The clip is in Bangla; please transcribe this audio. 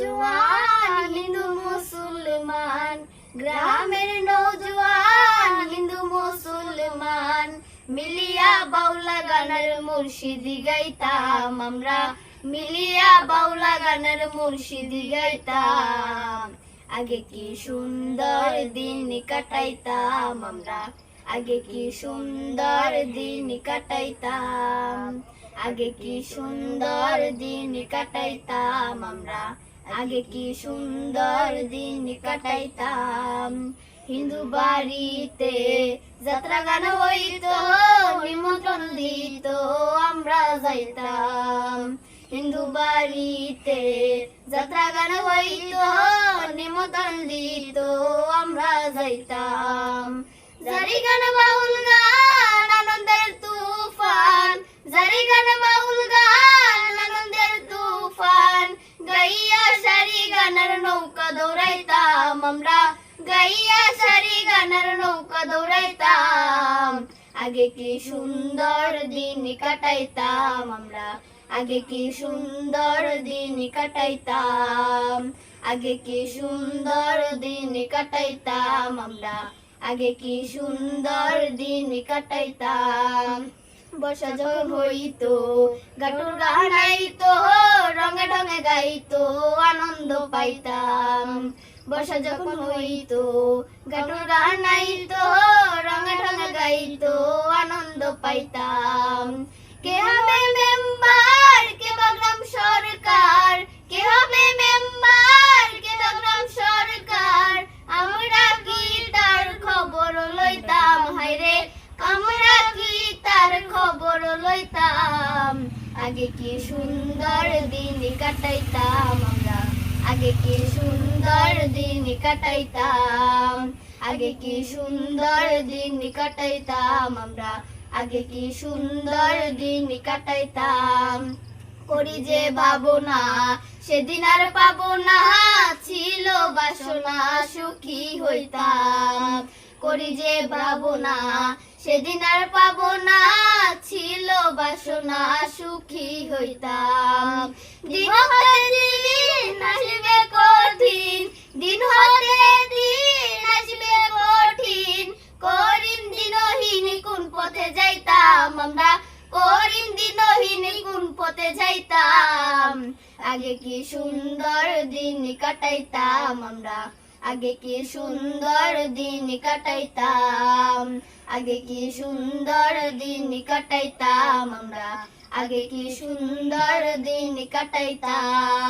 নওজোয়ান হিন্দু মুসলমান, গ্রামের নওজোয়ান হিন্দু মুসলমান, মিলিয়া বাউলা গানের মুর্শিদি গাইতাম আমরা, মিলিয়া বাউলা গানের মুর্শিদি গাইতাম। আগে কি সুন্দর দিন কাটাইতাম আমরা, আগে কি সুন্দর দিন কাটাইতাম, আগে কি সুন্দর দিন কাটাইতাম আমরা, আগে কি সুন্দর দিন কাটাইতাম। হিন্দু বাড়িতে যাত্রা গান হইতো, নিমন্ত্রণ দিত আমরা যাইতাম। হিন্দু বাড়িতে যাত্রা গান হইতো, নিমন্ত্রণ দিত আমরা যাইতাম। জারি গান বাউল গান আনন্দের তুফান, জারি গান বাউল গান আনন্দের তুফান, গাইয়া সারি গানের নৌকা দৌড়াইতাম আমরা, গাইয়া সারি গানের নৌকা দৌড়াইতাম। আগে কি সুন্দর দিন কাটাইতাম আমরা, আগে কি সুন্দর দিন কাটাইতাম, আগে কি সুন্দর দিন কাটাইতাম আমরা, আগে কি সুন্দর দিন কাটাইতাম। বর্ষা যখন হইতো গাটুর গান আইতো, রঙে ঢঙে গাইতো আনন্দ পাইতাম। বর্ষা যখন হইতো গাটুর গান আইতো, রঙে ঢঙে গাইতো আনন্দ পাইতাম। কে হবে মেম্বার, কে বা গ্রাম সরকার, কে হবে মেম্বার, কে বা গ্রাম সরকার, আমরা কি তার খবর লইতাম হায়রে, আমরা কি তার খবর লইতাম। আগে কি সুন্দর দিন কাটাইতাম আমরা, আগে কি সুন্দর দিন কাটাইতাম, আগে কি সুন্দর দিন কাটাইতাম আমরা, আগে কি সুন্দর দিন কাটাইতাম। করি যে ভাবনা সেদিন আর পাবো না, ছিল বাসনা সুখী হইতাম। করি যে ভাবনা সেদিন আর পাবো না, ছিল বাসনা সুখী হইতাম। দিন হতে দিন আসবে কঠিন, দিন হতে দিন আসবে কঠিন, করিম দিনহীন কোন পথে যাইতাম আমরা, করিম দিনহীন কোন পথে যাইতাম। আগে কি সুন্দর দিন কাটাইতাম আমরা, আগে কি সুন্দর দিন কাটাইতাম, আগে কি সুন্দর দিন কাটাইতাম আমরা, আগে কি সুন্দর দিন কাটাইতাম।